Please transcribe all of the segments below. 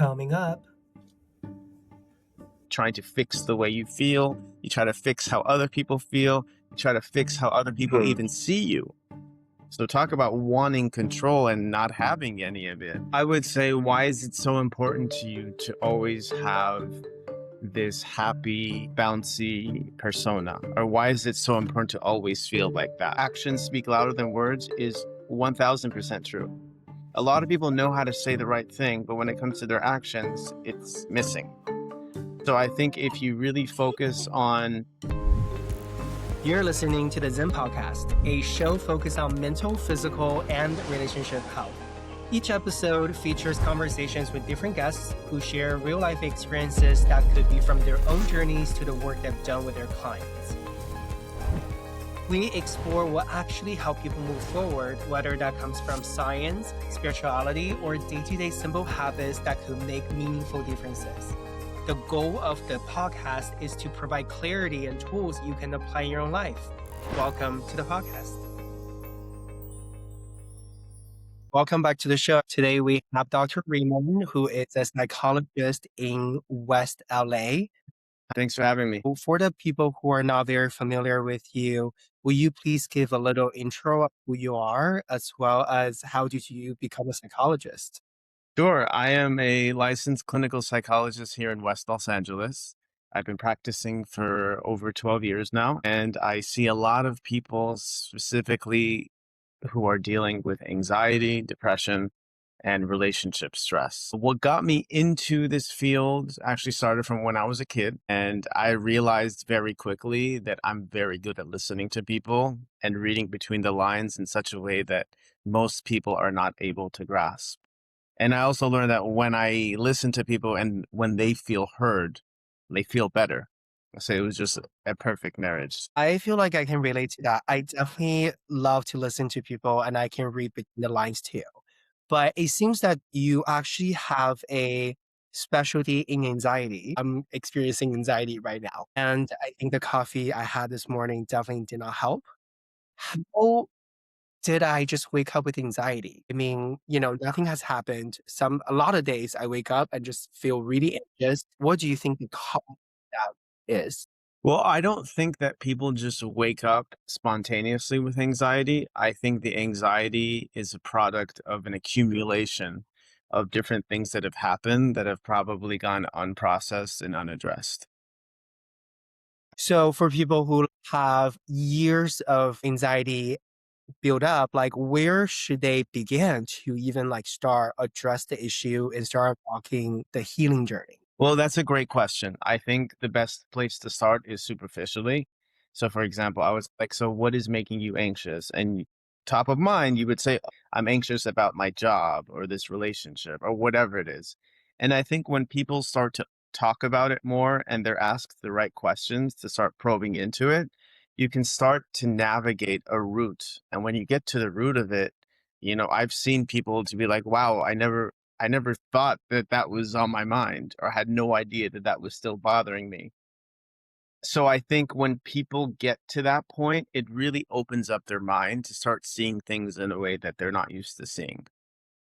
Coming up, trying to fix the way you feel. You try to fix how other people feel. You try to fix how other people even see you. So talk about wanting control and not having any of it. I would say, why is it so important to you to always have this happy, bouncy persona? Or why is it so important to always feel like that? Actions speak louder than words is 1000% true. A lot of people know how to say the right thing, but when it comes to their actions, it's missing. So I think if you really focus on... You're listening to the Zhen podcast, a show focused on mental, physical, and relationship health. Each episode features conversations with different guests who share real-life experiences that could be from their own journeys to the work they've done with their clients. We explore what actually helps people move forward, whether that comes from science, spirituality, or day-to-day simple habits that could make meaningful differences. The goal of the podcast is to provide clarity and tools you can apply in your own life. Welcome to the podcast. Welcome back to the show. Today we have Dr. Raymond, who is a psychologist in West LA. Thanks for having me. For the people who are not very familiar with you, will you please give a little intro of who you are, as well as how did you become a psychologist? Sure. I am a licensed clinical psychologist here in West Los Angeles. I've been practicing for over 12 years now, and I see a lot of people specifically who are dealing with anxiety, depression, and relationship stress. What got me into this field actually started from when I was a kid, and I realized very quickly that I'm very good at listening to people and reading between the lines in such a way that most people are not able to grasp. And I also learned that when I listen to people and when they feel heard, they feel better. So it was just a perfect marriage. I feel like I can relate to that. I definitely love to listen to people and I can read between the lines too. But it seems that you actually have a specialty in anxiety. I'm experiencing anxiety right now. And I think the coffee I had this morning definitely did not help. How did I just wake up with anxiety? I mean, nothing has happened. A lot of days I wake up and just feel really anxious. What do you think the cause of that is? Well, I don't think that people just wake up spontaneously with anxiety. I think the anxiety is a product of an accumulation of different things that have happened that have probably gone unprocessed and unaddressed. So for people who have years of anxiety build up, like where should they begin to even start address the issue and start walking the healing journey? Well, that's a great question. I think the best place to start is superficially. So, for example, I was like, so what is making you anxious? And top of mind, you would say, I'm anxious about my job or this relationship or whatever it is. And I think when people start to talk about it more and they're asked the right questions to start probing into it, you can start to navigate a route. And when you get to the root of it, I've seen people to be like, wow, I never thought that that was on my mind or had no idea that that was still bothering me. So I think when people get to that point, it really opens up their mind to start seeing things in a way that they're not used to seeing.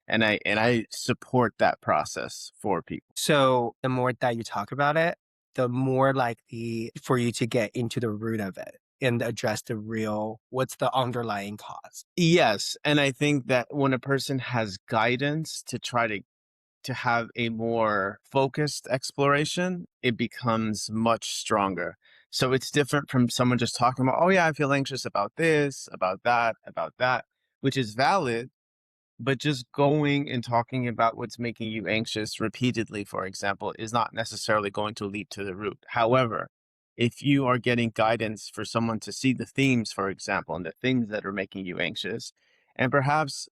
And I support that process for people. So the more that you talk about it, the more likely for you to get into the root of it and address what's the underlying cause. Yes. And I think that when a person has guidance to try to have a more focused exploration, it becomes much stronger. So it's different from someone just talking about, oh yeah, I feel anxious about this, about that, which is valid, but just going and talking about what's making you anxious repeatedly, for example, is not necessarily going to lead to the root. However, if you are getting guidance for someone to see the themes, for example, and the things that are making you anxious, and perhaps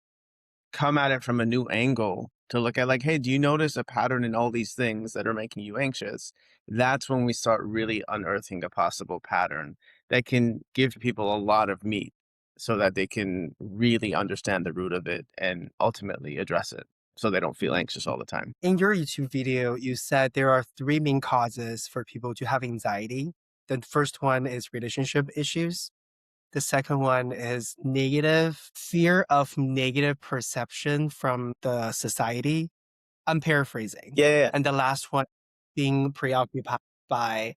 come at it from a new angle to look at like, hey, do you notice a pattern in all these things that are making you anxious? That's when we start really unearthing a possible pattern that can give people a lot of meat so that they can really understand the root of it and ultimately address it so they don't feel anxious all the time. In your YouTube video, you said there are three main causes for people to have anxiety. The first one is relationship issues. The second one is fear of negative perception from the society. I'm paraphrasing. Yeah, yeah, yeah. And the last one, being preoccupied by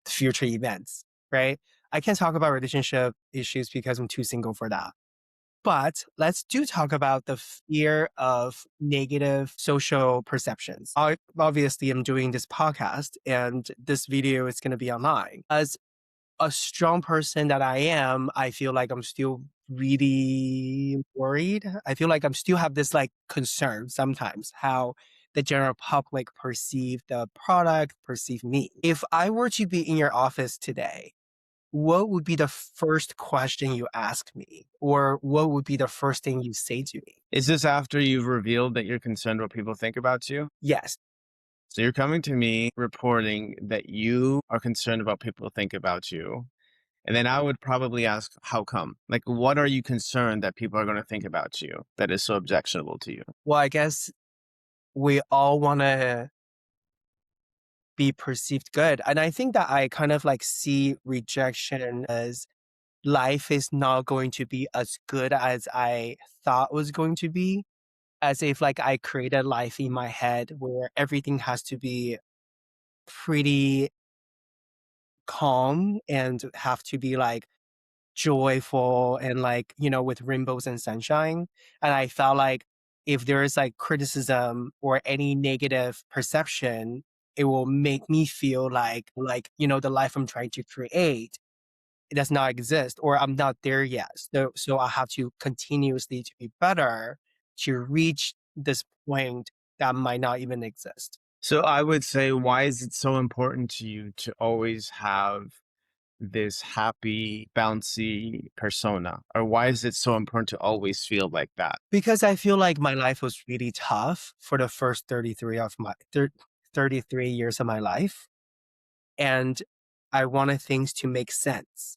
future events, right? I can't talk about relationship issues because I'm too single for that. But let's do talk about the fear of negative social perceptions. Obviously, I'm doing this podcast and this video is going to be online. As a strong person that I am, I feel like I'm still really worried. I feel like I'm still have this like concern sometimes how the general public perceive the product, perceive me. If I were to be in your office today, what would be the first question you ask me? Or what would be the first thing you say to me? Is this after you've revealed that you're concerned what people think about you? Yes. So you're coming to me reporting that you are concerned about people think about you. And then I would probably ask, how come? Like, what are you concerned that people are going to think about you that is so objectionable to you? Well, I guess we all want to be perceived good. And I think that I kind of like see rejection as life is not going to be as good as I thought was going to be. As if like I created life in my head where everything has to be pretty calm and have to be like joyful and like, with rainbows and sunshine. And I felt like if there is like criticism or any negative perception, it will make me feel like, the life I'm trying to create, it does not exist or I'm not there yet. So I have to continuously to be better to reach this point that might not even exist. So I would say, why is it so important to you to always have this happy, bouncy persona? Or why is it so important to always feel like that? Because I feel like my life was really tough for the first 33 years of my life. And I wanted things to make sense.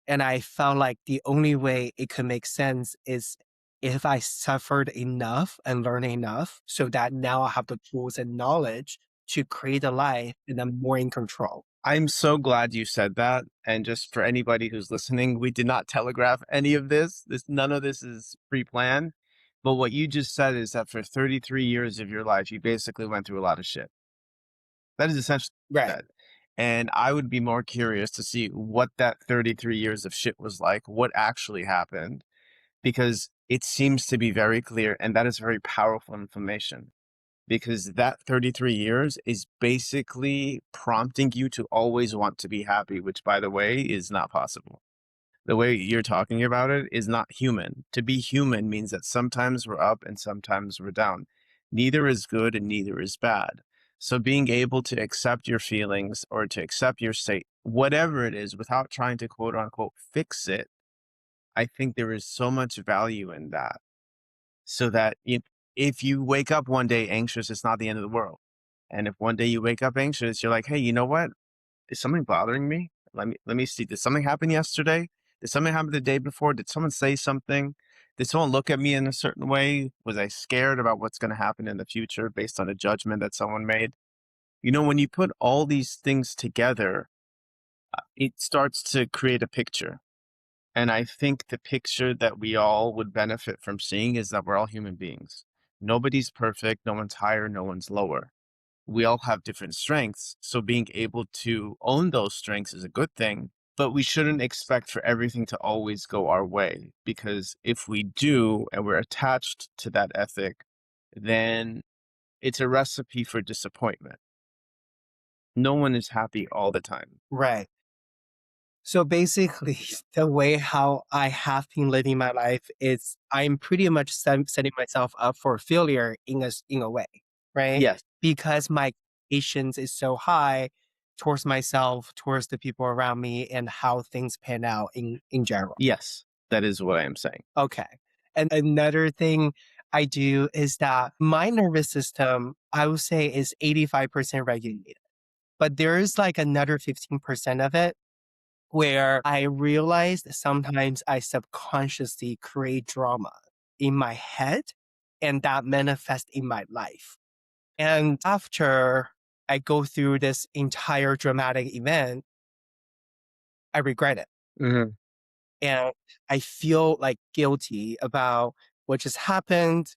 And I felt like the only way it could make sense is if I suffered enough and learned enough so that now I have the tools and knowledge to create a life and I'm more in control. I'm so glad you said that. And just for anybody who's listening, we did not telegraph any of this. None of this is pre-planned. But what you just said is that for 33 years of your life, you basically went through a lot of shit. That is essentially what you Right. said. And I would be more curious to see what that 33 years of shit was like, what actually happened, because it seems to be very clear. And that is very powerful information, because that 33 years is basically prompting you to always want to be happy, which, by the way, is not possible. The way you're talking about it is not human. To be human means that sometimes we're up and sometimes we're down. Neither is good and neither is bad. So being able to accept your feelings or to accept your state, whatever it is, without trying to quote unquote fix it, I think there is so much value in that. So that if you wake up one day anxious, it's not the end of the world. And if one day you wake up anxious, you're like, hey, you know what? Is something bothering me? Let me see. Did something happen yesterday? Did something happen the day before? Did someone say something? Did someone look at me in a certain way? Was I scared about what's going to happen in the future based on a judgment that someone made? When you put all these things together, it starts to create a picture. And I think the picture that we all would benefit from seeing is that we're all human beings. Nobody's perfect. No one's higher. No one's lower. We all have different strengths. So being able to own those strengths is a good thing, but we shouldn't expect for everything to always go our way, because if we do and we're attached to that ethic, then it's a recipe for disappointment. No one is happy all the time. Right. So basically, the way how I have been living my life is I'm pretty much setting myself up for failure in a way, right? Yes. Because my patience is so high towards myself, towards the people around me, and how things pan out in general. Yes. That is what I am saying. Okay. And another thing I do is that my nervous system, I would say, is 85% regulated. But there is like another 15% of it where I realized sometimes I subconsciously create drama in my head and that manifests in my life. And after I go through this entire dramatic event, I regret it. Mhm. And I feel like guilty about what just happened.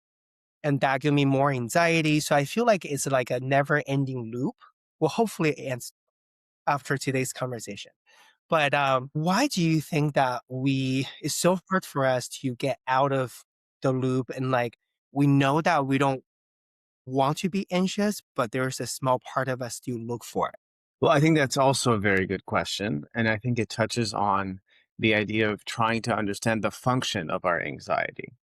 and that give me more anxiety. So I feel like it's like a never ending loop. Well, hopefully it ends after today's conversation. But why do you think that it's so hard for us to get out of the loop and like we know that we don't want to be anxious, but there's a small part of us to look for it? Well, I think that's also a very good question. And I think it touches on the idea of trying to understand the function of our anxiety.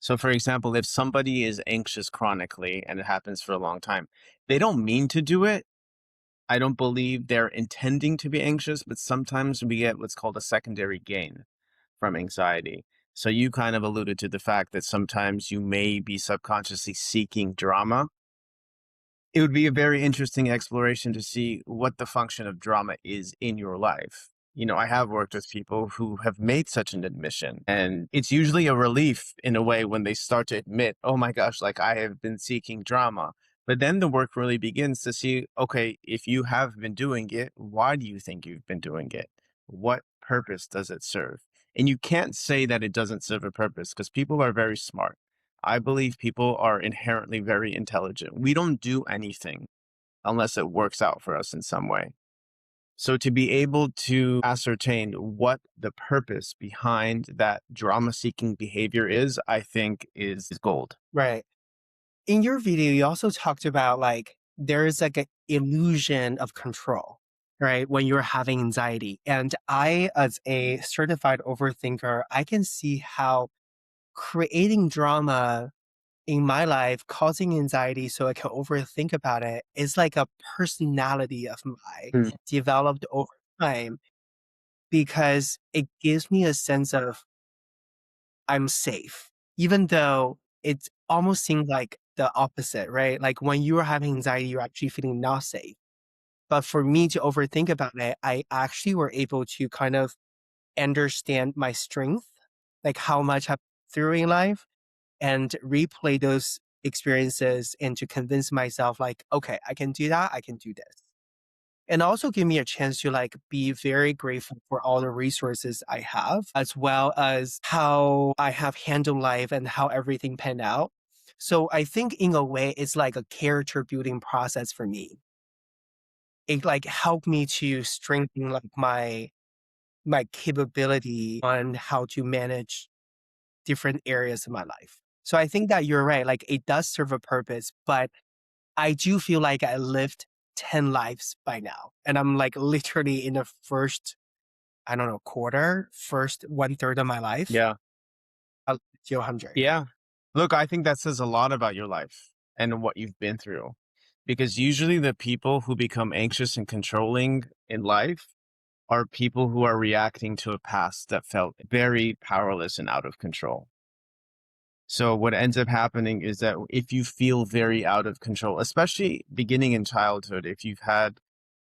So, for example, if somebody is anxious chronically and it happens for a long time, they don't mean to do it. I don't believe they're intending to be anxious, but sometimes we get what's called a secondary gain from anxiety. So, you kind of alluded to the fact that sometimes you may be subconsciously seeking drama. It would be a very interesting exploration to see what the function of drama is in your life. I have worked with people who have made such an admission, and it's usually a relief in a way when they start to admit, oh my gosh, like I have been seeking drama. But then the work really begins to see, okay, if you have been doing it, why do you think you've been doing it? What purpose does it serve? And you can't say that it doesn't serve a purpose because people are very smart. I believe people are inherently very intelligent. We don't do anything unless it works out for us in some way. So to be able to ascertain what the purpose behind that drama seeking behavior is, I think is gold. Right. In your video, you also talked about like there is like an illusion of control, right? When you're having anxiety. And I, as a certified overthinker, I can see how creating drama in my life, causing anxiety so I can overthink about it is like a personality of mine Mm. developed over time because it gives me a sense of I'm safe, even though it almost seems like the opposite, right? Like when you are having anxiety, you're actually feeling not safe. But for me to overthink about it, I actually were able to kind of understand my strength, like how much I've been through in life and replay those experiences and to convince myself like, okay, I can do that. I can do this. And also give me a chance to like be very grateful for all the resources I have, as well as how I have handled life and how everything panned out. So I think in a way, it's like a character building process for me. It like helped me to strengthen like my capability on how to manage different areas of my life. So I think that you're right. Like it does serve a purpose, but I do feel like I lived 10 lives by now. And I'm like literally in the first, I don't know, quarter, first one third of my life. Yeah. I'll live to 100. Yeah. Look, I think that says a lot about your life and what you've been through. Because usually the people who become anxious and controlling in life are people who are reacting to a past that felt very powerless and out of control. So what ends up happening is that if you feel very out of control, especially beginning in childhood, if you've had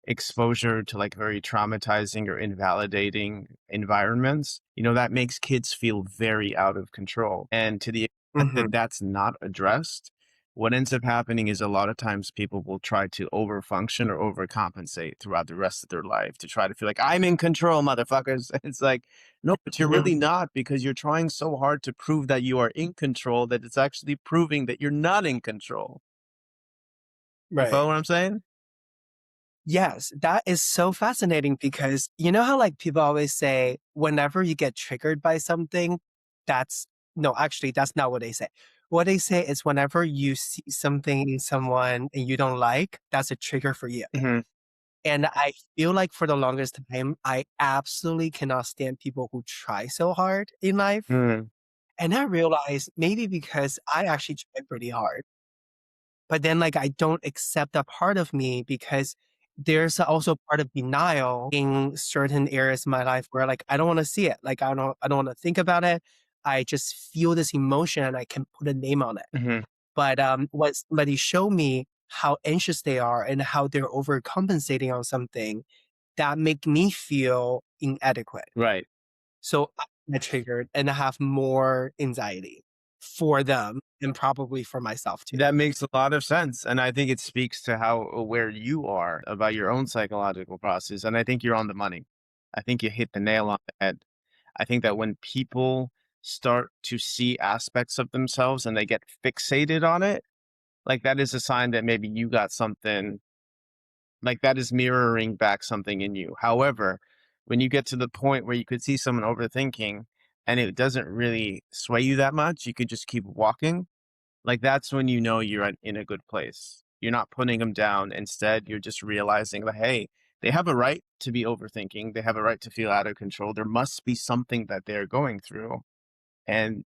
exposure to like very traumatizing or invalidating environments, that makes kids feel very out of control. And to the extent Hmm. that that's not addressed, what ends up happening is a lot of times people will try to overfunction or overcompensate throughout the rest of their life to try to feel like I'm in control, motherfuckers. It's like, no, but you're Hmm. really not because you're trying so hard to prove that you are in control that it's actually proving that you're not in control. You Right. follow what I'm saying? Yes, that is so fascinating because you know how like people always say, whenever you get triggered by something, that's no, actually, that's not what they say. What they say is whenever you see something in someone and you don't like, that's a trigger for you. Hmm. And I feel like for the longest time, I absolutely cannot stand people who try so hard in life. Hmm. And I realized maybe because I actually try pretty hard, but then like I don't accept that part of me because there's also part of denial in certain areas of my life where like I don't want to see it. Like I don't want to think about it. I just feel this emotion and I can put a name on it. Hmm. But what somebody showed me how anxious they are and how they're overcompensating on something that make me feel inadequate. Right. So I get triggered and I have more anxiety for them and probably for myself too. That makes a lot of sense. And I think it speaks to how aware you are about your own psychological process. And I think you're on the money. I think you hit the nail on the head. I think that when people start to see aspects of themselves and they get fixated on it, like that is a sign that maybe you got something, like that is mirroring back something in you. However, when you get to the point where you could see someone overthinking and it doesn't really sway you that much, you could just keep walking. Like that's when you know you're in a good place. You're not putting them down. Instead, you're just realizing that, hey, they have a right to be overthinking. They have a right to feel out of control. There must be something that they're going through. And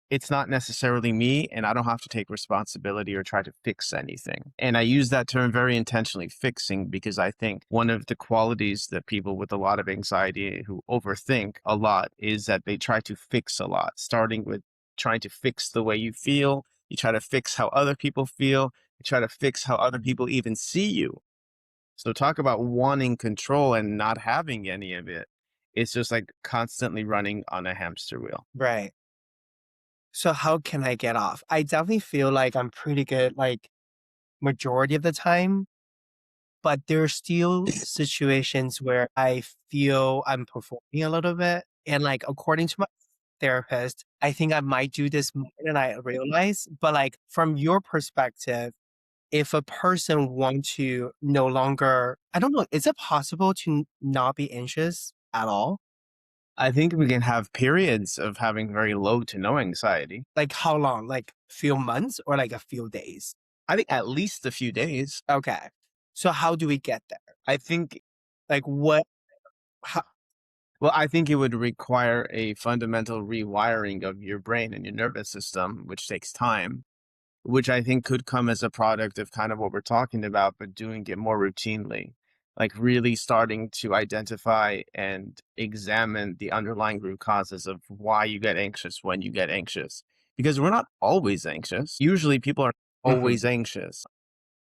it's not necessarily me, and I don't have to take responsibility or try to fix anything. And I use that term very intentionally, fixing, because I think one of the qualities that people with a lot of anxiety who overthink a lot is that they try to fix a lot, starting with trying to fix the way you feel. You try to fix how other people feel. You try to fix how other people even see you. So talk about wanting control and not having any of it. It's just like constantly running on a hamster wheel. Right. So how can I get off? I definitely feel like I'm pretty good, like majority of the time, but there are still situations where I feel I'm performing a little bit. And like, according to my therapist, I think I might do this more than I realize. But like, from your perspective, if a person wants to no longer, I don't know, is it possible to not be anxious at all? I think we can have periods of having very low to no anxiety. Like how long? Like few months or like a few days? I think at least a few days. Okay. So how do we get there? I think, Like what? How, well, I think it would require a fundamental rewiring of your brain and your nervous system, which takes time, which I think could come as a product of kind of what we're talking about, but doing it more routinely, like really starting to identify and examine the underlying root causes of why you get anxious when you get anxious. Because we're not always anxious. Usually people are Mhm. always anxious.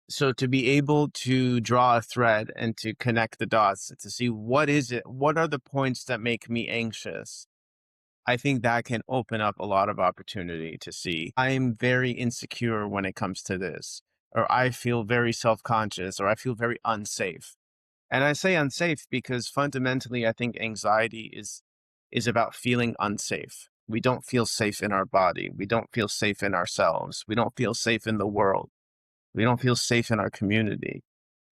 So to be able to draw a thread and to connect the dots to see what is it, what are the points that make me anxious? I think that can open up a lot of opportunity to see I'm very insecure when it comes to this, or I feel very self-conscious, or I feel very unsafe. And I say unsafe because fundamentally I think anxiety is about feeling unsafe. We don't feel safe in our body. We don't feel safe in ourselves. We don't feel safe in the world. We don't feel safe in our community.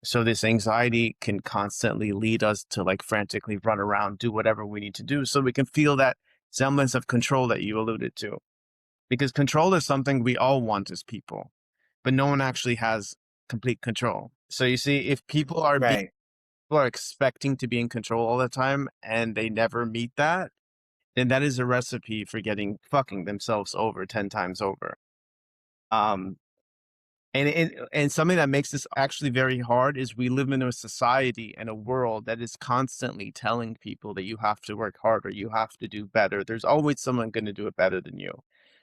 So this anxiety can constantly lead us to like frantically run around, do whatever we need to do so we can feel that semblance of control that you alluded to. Because control is something we all want as people, but no one actually has complete control. So you see, if Right. people are expecting to be in control all the time and they never meet that, then that is a recipe for getting fucking themselves over 10 times over. Um, and something that makes this actually very hard is we live in a society and a world that is constantly telling people that you have to work harder, you have to do better. There's always someone going to do it better than you.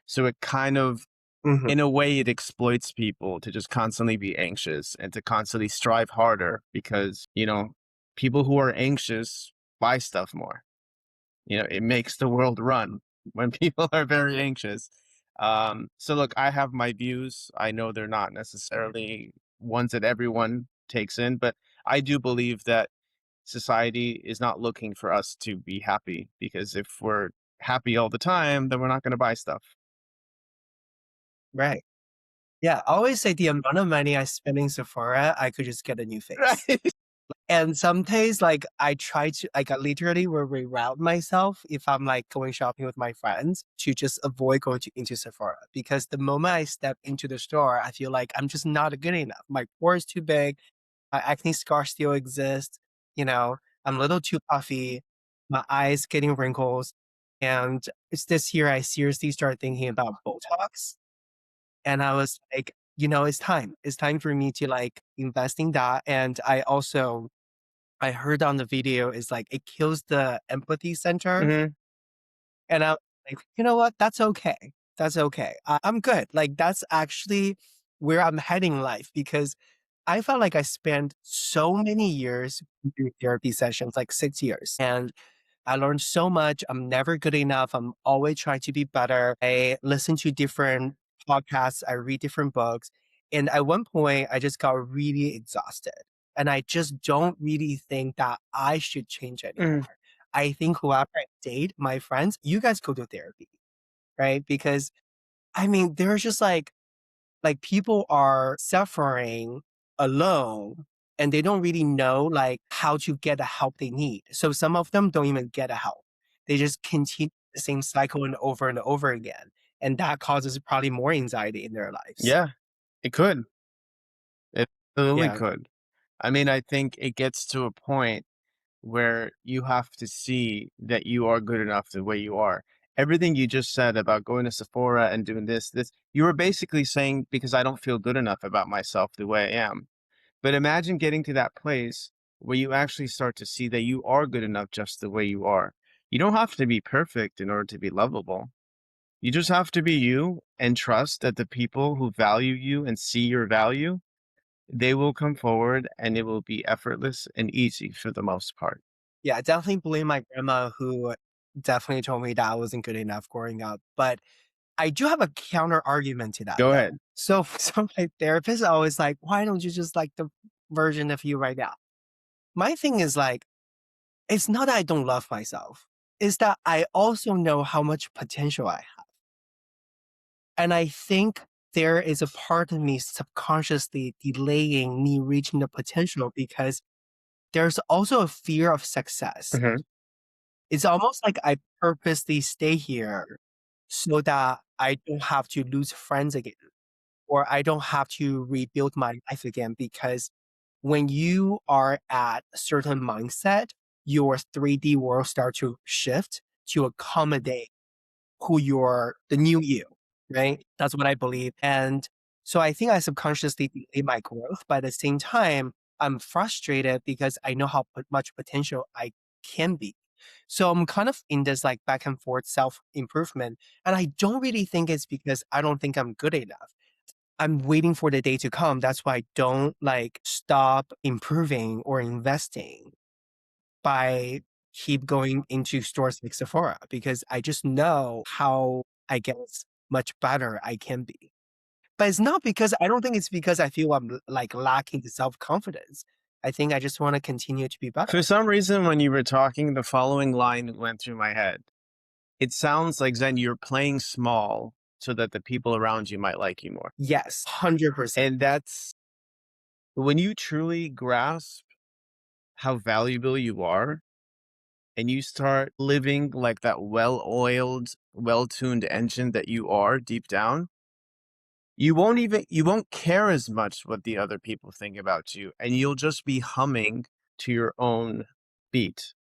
So it kind of, Mhm. in a way, it exploits people to just constantly be anxious and to constantly strive harder because, people who are anxious buy stuff more. It makes the world run when people are very anxious. So look, I have my views. I know they're not necessarily ones that everyone takes in, but I do believe that society is not looking for us to be happy because if we're happy all the time, then we're not going to buy stuff. Right. Yeah. I always say the amount of money I spend in Sephora, I could just get a new face. Right. And some days, like, I try to, like, I literally will reroute myself if I'm like going shopping with my friends to just avoid going into Sephora. Because the moment I step into the store, I feel like I'm just not good enough. My pore is too big. My acne scar still exists. You know, I'm a little too puffy. My eyes getting wrinkles. And it's this year I seriously started thinking about Botox. And I was like, it's time. It's time for me to like invest in that. And I heard on the video is like it kills the empathy center. Hmm. And I'm like, you know what? That's okay. That's okay. I'm good. Like that's actually where I'm heading in life because I felt like I spent so many years doing therapy sessions, like 6 years. And I learned so much. I'm never good enough. I'm always trying to be better. I listen to different podcasts. I read different books. And at one point, I just got really exhausted. And I just don't really think that I should change anymore. Hmm. I think whoever I date, my friends, you guys go to therapy. right? Because I mean, there's just like people are suffering alone and they don't really know like how to get the help they need. So some of them don't even get a help. They just continue the same cycle and over again. And that causes probably more anxiety in their lives. Yeah, it could. It absolutely Yeah. could. I mean, I think it gets to a point where you have to see that you are good enough the way you are. Everything you just said about going to Sephora and doing this, you were basically saying because I don't feel good enough about myself the way I am. But imagine getting to that place where you actually start to see that you are good enough just the way you are. You don't have to be perfect in order to be lovable. You just have to be you and trust that the people who value you and see your value, they will come forward and it will be effortless and easy for the most part. Yeah, I definitely blame my grandma who definitely told me that I wasn't good enough growing up. But I do have a counter argument to that Go though. ahead. So my therapist is always like, why don't you just like the version of you right now? My thing is like, it's not that I don't love myself. It's that I also know how much potential I have. And I think there is a part of me subconsciously delaying me reaching the potential because there's also a fear of success. Mhm. It's almost like I purposely stay here so that I don't have to lose friends again, or I don't have to rebuild my life again. Because when you are at a certain mindset, your 3D world starts to shift to accommodate who you're the new you, right? That's what I believe. And so I think I subconsciously delay my growth, but at the same time, I'm frustrated because I know how much potential I can be. So I'm kind of in this like back and forth self improvement. And I don't really think it's because I don't think I'm good enough. I'm waiting for the day to come. That's why I don't like stop improving or investing by keep going into stores like Sephora because I just know how I guess much better I can be. But it's not because I don't think it's because I feel I'm like lacking the self-confidence. I think I just want to continue to be For better. some reason, when you were talking, the following line went through my head. It sounds like Zen, you're playing small so that the people around you might like you more. Yes, 100%. And that's when you truly grasp how valuable you are and you start living like that well oiled, well tuned engine that you are deep down, you won't care as much what the other people think about you. And you'll just be humming to your own beat.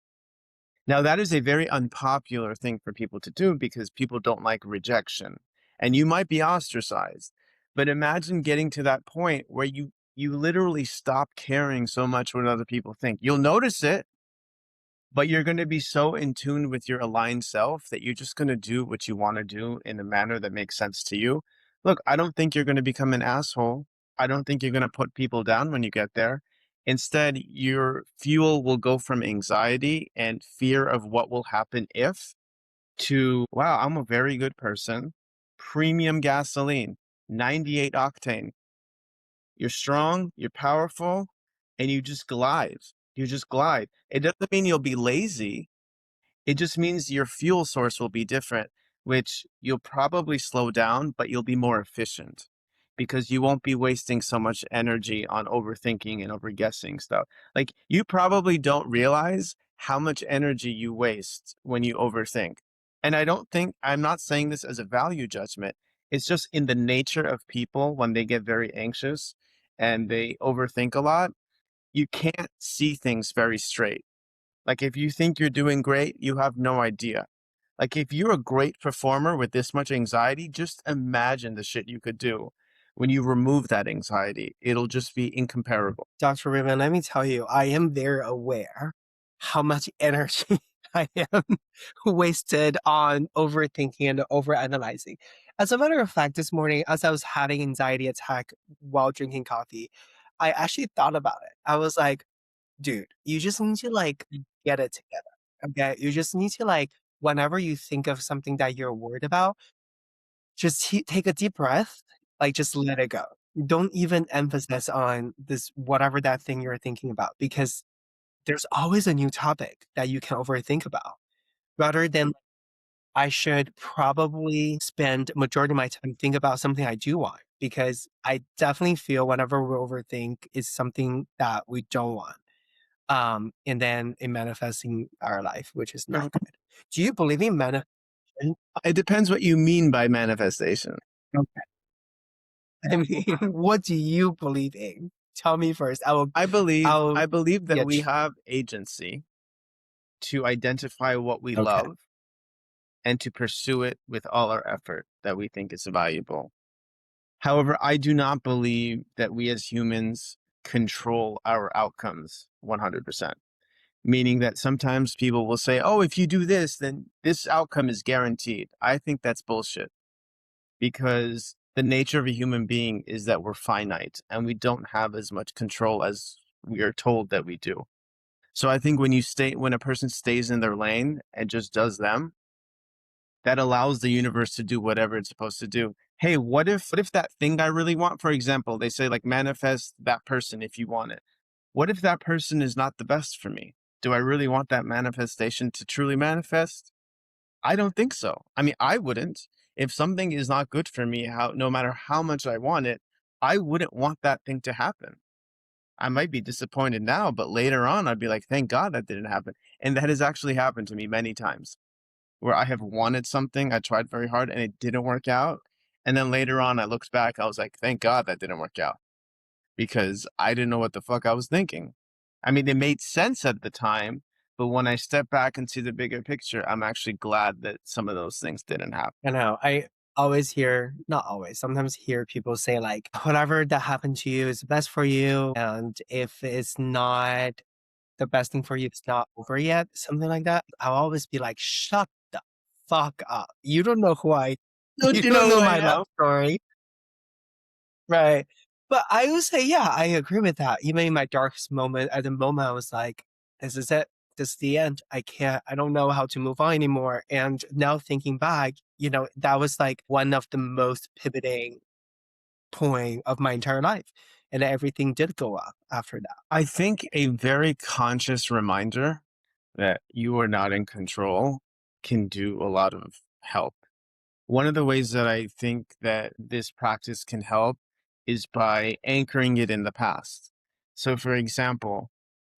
Now, that is a very unpopular thing for people to do because people don't like rejection and you might be ostracized. But imagine getting to that point where you literally stop caring so much what other people think. You'll notice it, but you're going to be so in tune with your aligned self that you're just going to do what you want to do in a manner that makes sense to you. Look, I don't think you're going to become an asshole. I don't think you're going to put people down when you get there. Instead, your fuel will go from anxiety and fear of what will happen if to, wow, I'm a very good person. Premium gasoline, 98 octane. You're strong, you're powerful, and you just glide. You just glide. It doesn't mean you'll be lazy. It just means your fuel source will be different, which you'll probably slow down, but you'll be more efficient because you won't be wasting so much energy on overthinking and overguessing stuff. Like you probably don't realize how much energy you waste when you overthink. And I'm not saying this as a value judgment. It's just in the nature of people when they get very anxious and they overthink a lot, you can't see things very straight. Like if you think you're doing great, you have no idea. Like if you're a great performer with this much anxiety, just imagine the shit you could do when you remove that anxiety. It'll just be incomparable. Dr. Raymond, let me tell you, I am very aware how much energy I am wasted on overthinking and overanalyzing. As a matter of fact, this morning, as I was having anxiety attack while drinking coffee, I actually thought about it. I was like, dude, you just need to like get it together. Okay. You just need to like, whenever you think of something that you're worried about, just take a deep breath, like just let it go. Don't even emphasize on this, whatever that thing you're thinking about, because there's always a new topic that you can overthink about rather than I should probably spend majority of my time think about something I do want because I definitely feel whenever we overthink is something that we don't want. And then it manifesting our life, which is not good. Do you believe in manifestation? It depends what you mean by manifestation. Okay. I mean, what do you believe in? Tell me first. I I'll, believe that yeah, we have agency to identify what we okay. love and to pursue it with all our effort that we think is valuable. However, I do not believe that we as humans control our outcomes 100%. Meaning that sometimes people will say, oh, if you do this, then this outcome is guaranteed. I think that's bullshit because the nature of a human being is that we're finite and we don't have as much control as we are told that we do. So I think when a person stays in their lane and just does them, that allows the universe to do whatever it's supposed to do. Hey, what if that thing I really want, for example, they say like manifest that person if you want it. What if that person is not the best for me? Do I really want that manifestation to truly manifest? I don't think so. I mean, I wouldn't. If something is not good for me, no matter how much I want it, I wouldn't want that thing to happen. I might be disappointed now, but later on I'd be like, thank God that didn't happen. And that has actually happened to me many times where I have wanted something, I tried very hard and it didn't work out. And then later on I looked back, I was like, thank God that didn't work out because I didn't know what the fuck I was thinking. I mean, it made sense at the time, but when I step back and see the bigger picture, I'm actually glad that some of those things didn't happen. I know. I always hear, not always, sometimes hear people say like, whatever that happened to you is the best for you. And if it's not the best thing for you, it's not over yet, something like that. I'll always be like, shut the fuck up. You don't know you Don't you don't know know who I my life am? story. Right. But I would say, yeah, I agree with that. Even in my darkest moment, at the moment, I was like, this is it. This is the end. I don't know how to move on anymore. And now thinking back, that was like one of the most pivoting point of my entire life. And everything did go up after that. I think a very conscious reminder that you are not in control can do a lot of help. One of the ways that I think that this practice can help is by anchoring it in the past. So, for example,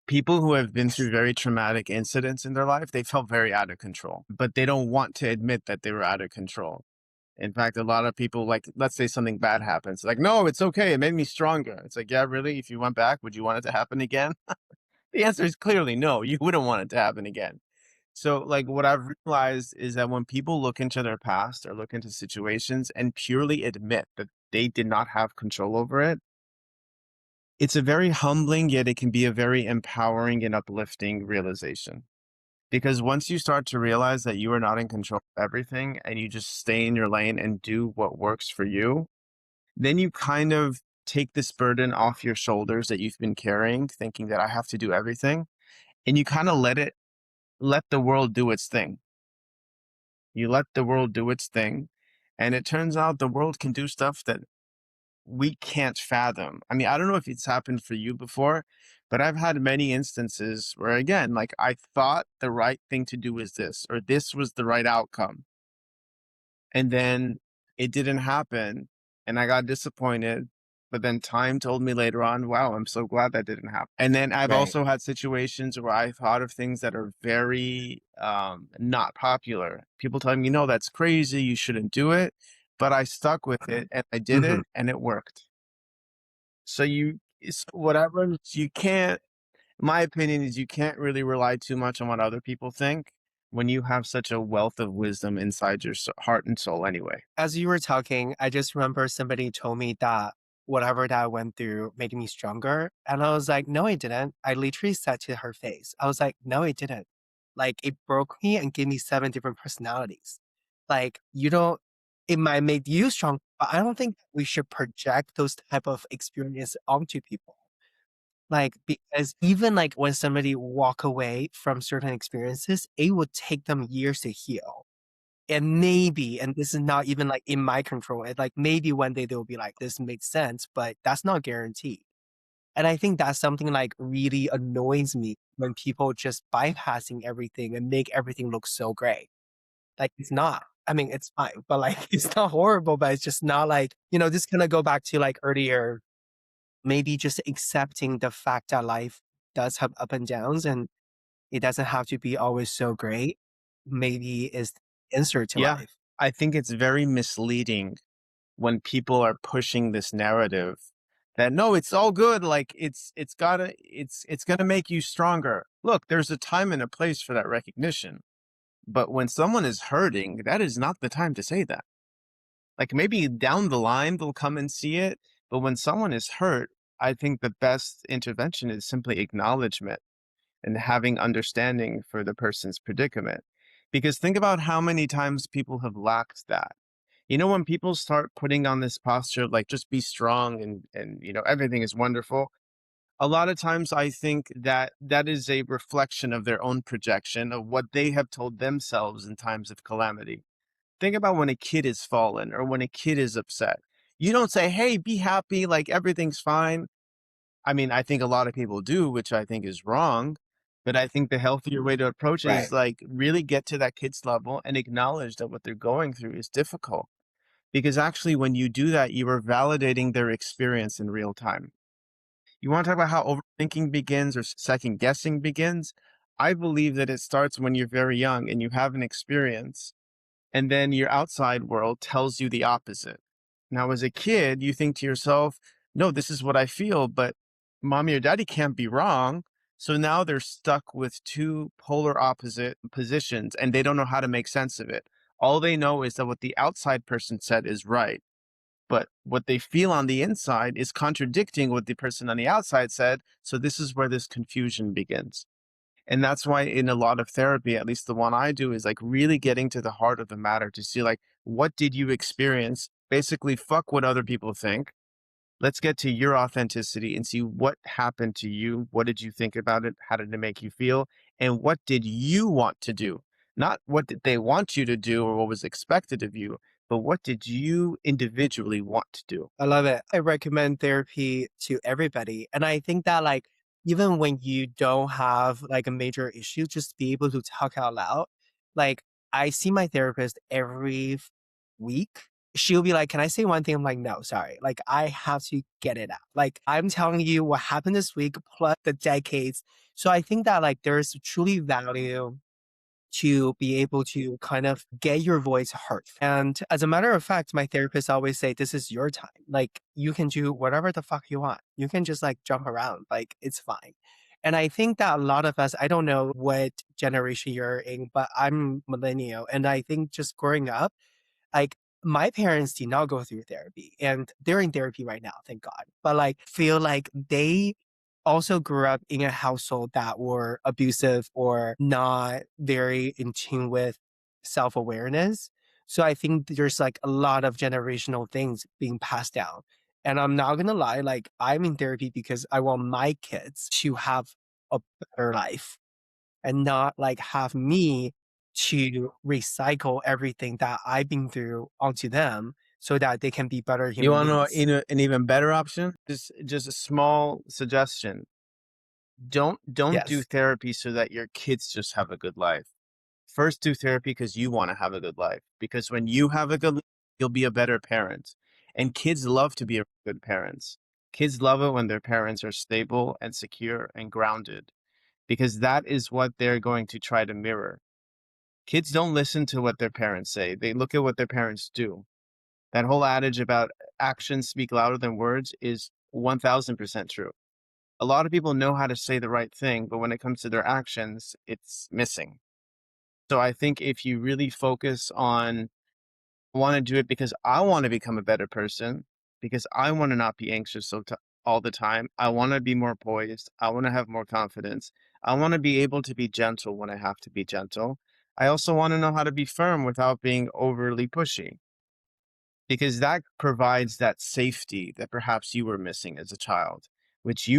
people who have been through very traumatic incidents in their life, they felt very out of control, but they don't want to admit that they were out of control. In fact, a lot of people, like, let's say something bad happens, like, no, it's okay. It made me stronger. It's like, yeah, really? If you went back, would you want it to happen again? The answer is clearly no. You wouldn't want it to happen again. So, like, what I've realized is that when people look into their past or look into situations and purely admit that they did not have control over it, it's a very humbling, yet it can be a very empowering and uplifting realization. Because once you start to realize that you are not in control of everything and you just stay in your lane and do what works for you, then you kind of take this burden off your shoulders that you've been carrying, thinking that I have to do everything. And you kind of let the world do its thing. You let the world do its thing. And it turns out the world can do stuff that we can't fathom. I mean, I don't know if it's happened for you before, but I've had many instances where, again, like I thought the right thing to do was this, or this was the right outcome. And then it didn't happen and I got disappointed. But then time told me later on, wow, I'm so glad that didn't happen. And then I've Right. also had situations where I thought of things that are very not popular. People telling me, no, that's crazy. You shouldn't do it. But I stuck with it and I did Hmm. it and it worked. So it's whatever you can't, my opinion is you can't really rely too much on what other people think when you have such a wealth of wisdom inside your heart and soul anyway. As you were talking, I just remember somebody told me that whatever that I went through made me stronger. And I was like, no, it didn't. I literally said to her face, I was like, no, it didn't. Like it broke me and gave me seven different personalities. Like you don't, it might make you strong, but I don't think we should project those type of experience onto people. Like, because even like when somebody walk away from certain experiences, it would take them years to heal. And maybe, and this is not even like in my control, it like maybe one day they'll be like, this makes sense, but that's not guaranteed. And I think that's something like really annoys me when people just bypassing everything and make everything look so great. Like, it's not. I mean, it's fine, but like, it's not horrible, but it's just not like, this gonna go back to like earlier, maybe just accepting the fact that life does have up and downs and it doesn't have to be always so great. Maybe is the answer to Yeah. life. I think it's very misleading when people are pushing this narrative that no, it's all good. Like it's gonna make you stronger. Look, there's a time and a place for that recognition. But when someone is hurting, that is not the time to say that. Like maybe down the line they'll come and see it, but when someone is hurt, I think the best intervention is simply acknowledgement and having understanding for the person's predicament. Because think about how many times people have lacked that. When people start putting on this posture of like just be strong and everything is wonderful, a lot of times I think that that is a reflection of their own projection of what they have told themselves in times of calamity. Think about when a kid is fallen or when a kid is upset. You don't say, "Hey, be happy, like everything's fine." I mean, I think a lot of people do, which I think is wrong. But I think the healthier way to approach it Right. is like really get to that kid's level and acknowledge that what they're going through is difficult. Because actually, when you do that, you are validating their experience in real time. You want to talk about how overthinking begins or second guessing begins? I believe that it starts when you're very young and you have an experience, and then your outside world tells you the opposite. Now, as a kid, you think to yourself, no, this is what I feel, but mommy or daddy can't be wrong. So now they're stuck with two polar opposite positions and they don't know how to make sense of it. All they know is that what the outside person said is right, but what they feel on the inside is contradicting what the person on the outside said. So this is where this confusion begins. And that's why in a lot of therapy, at least the one I do, is like really getting to the heart of the matter to see like, what did you experience? Basically, fuck what other people think. Let's get to your authenticity and see what happened to you. What did you think about it? How did it make you feel? And what did you want to do? Not what did they want you to do or what was expected of you, but what did you individually want to do? I love it. I recommend therapy to everybody. And I think that like even when you don't have like a major issue, just be able to talk out loud. Like I see my therapist every week. She'll be like, "Can I say one thing?" I'm like, "No, sorry. Like I have to get it out. Like I'm telling you what happened this week plus the decades." So I think that like there's truly value to be able to kind of get your voice heard. And as a matter of fact, my therapist always say, this is your time. Like you can do whatever the fuck you want. You can just like jump around. Like it's fine. And I think that a lot of us, I don't know what generation you're in, but I'm millennial. And I think just growing up, like my parents did not go through therapy and they're in therapy right now, thank God. But like feel like they also grew up in a household that were abusive or not very in tune with self-awareness. So I think there's like a lot of generational things being passed down. And I'm not gonna lie, like I'm in therapy because I want my kids to have a better life and not like have me to recycle everything that I've been through onto them so that they can be better You human want to know beings. an even better option? Just a small suggestion. Don't do Yes. therapy so that your kids just have a good life. First do therapy because you want to have a good life. Because when you have a good life, you'll be a better parent. And kids love to be good parents. Kids love it when their parents are stable and secure and grounded because that is what they're going to try to mirror. Kids don't listen to what their parents say. They look at what their parents do. That whole adage about actions speak louder than words is 1000% true. A lot of people know how to say the right thing, but when it comes to their actions, it's missing. So I think if you really focus on, I want to do it because I want to become a better person, because I want to not be anxious all the time. I want to be more poised. I want to have more confidence. I want to be able to be gentle when I have to be gentle. I also want to know how to be firm without being overly pushy because that provides that safety that perhaps you were missing as a child, which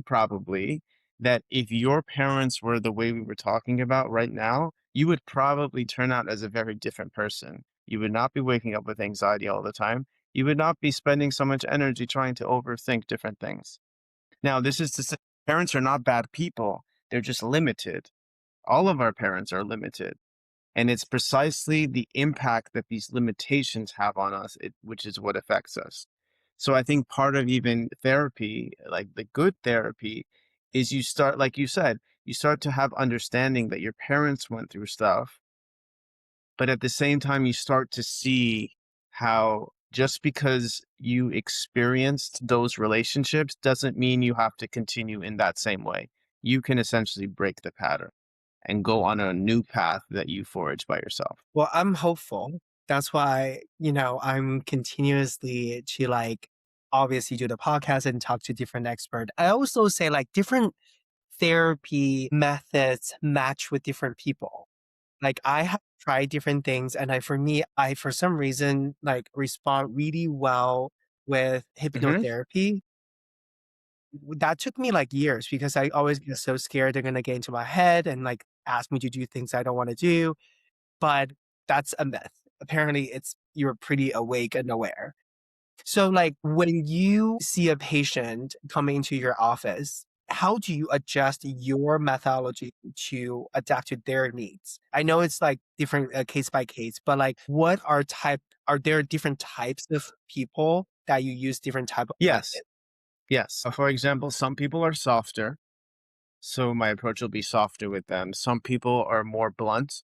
probably that if your parents were the way we were talking about right now, you would probably turn out as a very different person. You would not be waking up with anxiety all the time. You would not be spending so much energy trying to overthink different things. Now, this is to say parents are not bad people, they're just limited. All of our parents are limited. And it's precisely the impact that these limitations have on us, which is what affects us. So I think part of even therapy, like the good therapy, is you start, like you said, you start to have understanding that your parents went through stuff, but at the same time, you start to see how just because you experienced those relationships doesn't mean you have to continue in that same way. You can essentially break the pattern and go on a new path that you forge by yourself. Well, I'm hopeful. That's why, I'm continuously to like obviously do the podcast and talk to different experts. I also say like different therapy methods match with different people. Like I have tried different things and for me, I for some reason like respond really well with Hmm. hypnotherapy. That took me like years because I always get so scared they're gonna get into my head and like ask me to do things I don't want to do. But that's a myth. Apparently it's you're pretty awake and aware. So like when you see a patient coming to your office, how do you adjust your methodology to adapt to their needs? I know it's like different case by case, but like are there different types of people that you use different type of Yes. methods? Yes. For example, some people are softer. So my approach will be softer with them. Some people are more blunt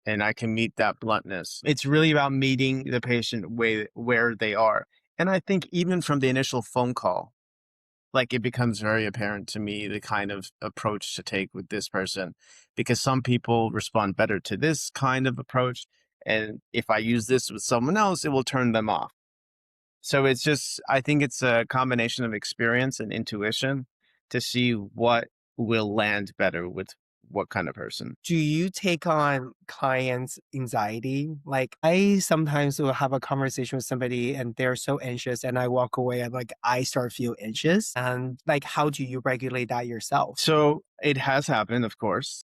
and I can meet that bluntness. It's really about meeting the patient where they are. And I think even from the initial phone call, like it becomes very apparent to me the kind of approach to take with this person, because some people respond better to this kind of approach. And if I use this with someone else, it will turn them off. So it's just, I think it's a combination of experience and intuition to see what will land better with what kind of person. Do you take on clients' anxiety? Like, I sometimes will have a conversation with somebody and they're so anxious, and I walk away and like I start feel anxious. And like, how do you regulate that yourself? So it has happened, of course.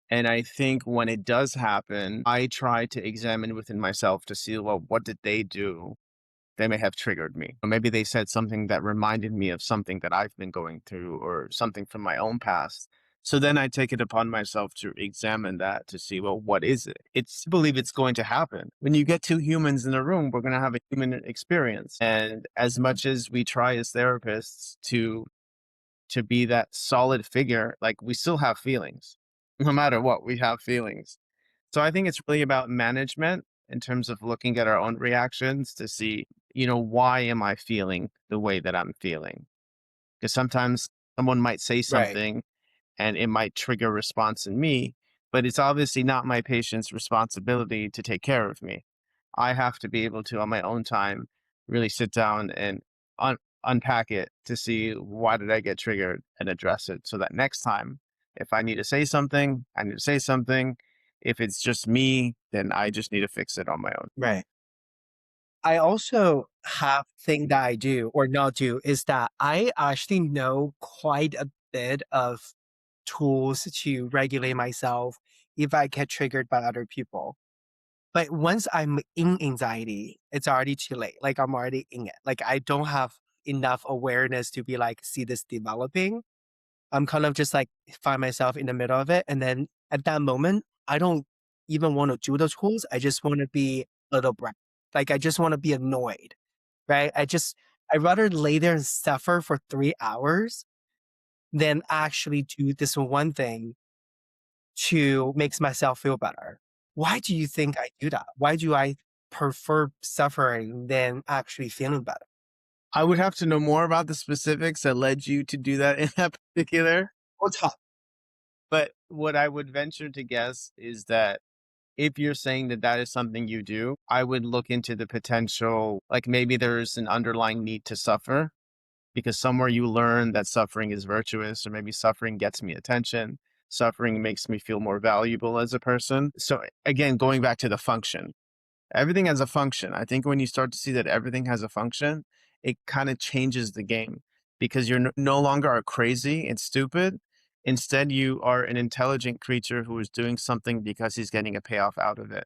And I think when it does happen, I try to examine within myself to see, well, what did they do? They may have triggered me. Or maybe they said something that reminded me of something that I've been going through or something from my own past. So then I take it upon myself to examine that to see, well, what is it? It's I believe it's going to happen. When you get two humans in a room, we're going to have a human experience. And as much as we try as therapists to be that solid figure, like we still have feelings. No matter what, we have feelings. So I think it's really about management in terms of looking at our own reactions to see, why am I feeling the way that I'm feeling? Because sometimes someone might say Right. something and it might trigger a response in me, but it's obviously not my patient's responsibility to take care of me. I have to be able to, on my own time, really sit down and unpack it to see why did I get triggered and address it so that next time, if I need to say something, I need to say something. If it's just me, then I just need to fix it on my own. Right. I also have thing that I do or not do is that I actually know quite a bit of tools to regulate myself if I get triggered by other people. But once I'm in anxiety, it's already too late. Like I'm already in it. Like I don't have enough awareness to be like, see this developing. I'm kind of just like find myself in the middle of it. And then at that moment, I don't even want to do the tools. I just want to be a little brat. Like I just want to be annoyed, right? I'd rather lay there and suffer for 3 hours than actually do this one thing to makes myself feel better. Why do you think I do that? Why do I prefer suffering than actually feeling better? I would have to know more about the specifics that led you to do that in that particular. What's up? But what I would venture to guess is that if you're saying that that is something you do, I would look into the potential, like maybe there's an underlying need to suffer because somewhere you learn that suffering is virtuous, or maybe suffering gets me attention. Suffering makes me feel more valuable as a person. So again, going back to the function, everything has a function. I think when you start to see that everything has a function, it kind of changes the game because you're no longer are crazy and stupid. Instead, you are an intelligent creature who is doing something because he's getting a payoff out of it.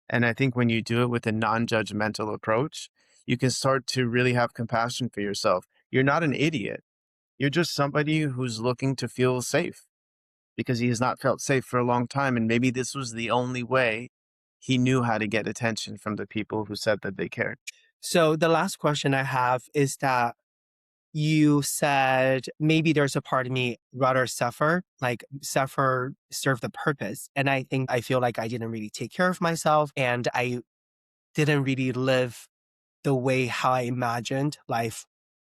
And I think when you do it with a non-judgmental approach, you can start to really have compassion for yourself. You're not an idiot. You're just somebody who's looking to feel safe because he has not felt safe for a long time. And maybe this was the only way he knew how to get attention from the people who said that they cared. So the last question I have is that you said maybe there's a part of me rather suffer, like suffer serve the purpose. And I feel like I didn't really take care of myself and I didn't really live the way how I imagined life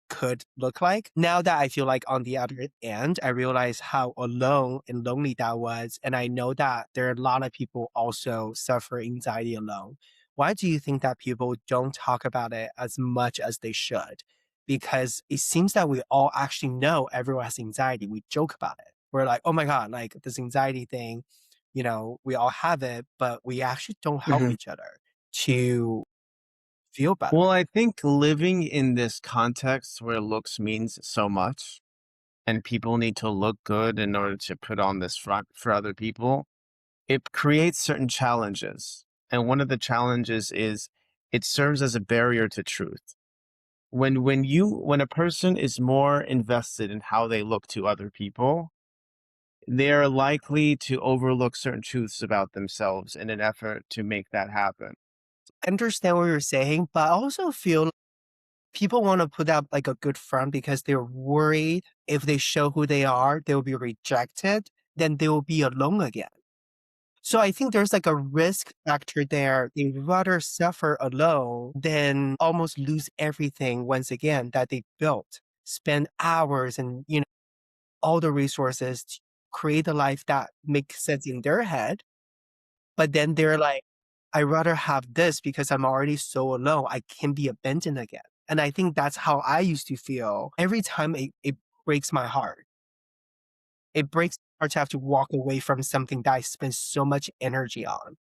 could look like. Now that I feel like on the other end, I realize how alone and lonely that was. And I know that there are a lot of people also suffer anxiety alone. Why do you think that people don't talk about it as much as they should? Because it seems that we all actually know everyone has anxiety. We joke about it. We're like, oh my God, like this anxiety thing, we all have it, but we actually don't help Mhm. each other to feel better. Well, I think living in this context where looks means so much and people need to look good in order to put on this front for other people, it creates certain challenges. And one of the challenges is it serves as a barrier to truth. When a person is more invested in how they look to other people, they're likely to overlook certain truths about themselves in an effort to make that happen. I understand what you're saying, but I also feel people want to put up like a good front because they're worried if they show who they are, they will be rejected, then they will be alone again. So I think there's like a risk factor there. They'd rather suffer alone than almost lose everything once again that they built, spend hours and, all the resources to create a life that makes sense in their head. But then they're like, I rather have this because I'm already so alone. I can be abandoned again. And I think that's how I used to feel every time it breaks my heart. It breaks my heart to have to walk away from something that I spent so much energy on.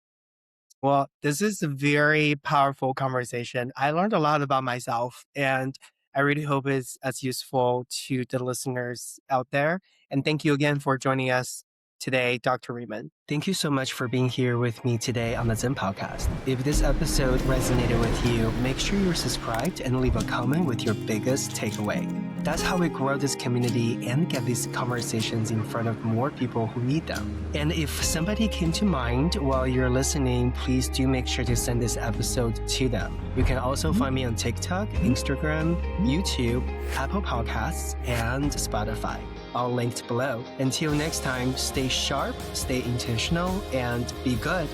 Well, this is a very powerful conversation. I learned a lot about myself, and I really hope it's as useful to the listeners out there. And thank you again for joining us today, Dr. Raymond. Thank you so much for being here with me today on the Zen podcast. If this episode resonated with you, make sure you're subscribed and leave a comment with your biggest takeaway. That's how we grow this community and get these conversations in front of more people who need them. And if somebody came to mind while you're listening, please do make sure to send this episode to them. You can also find me on TikTok, Instagram, YouTube, Apple Podcasts, and Spotify. All linked below. Until next time, stay sharp, stay intentional, and be good.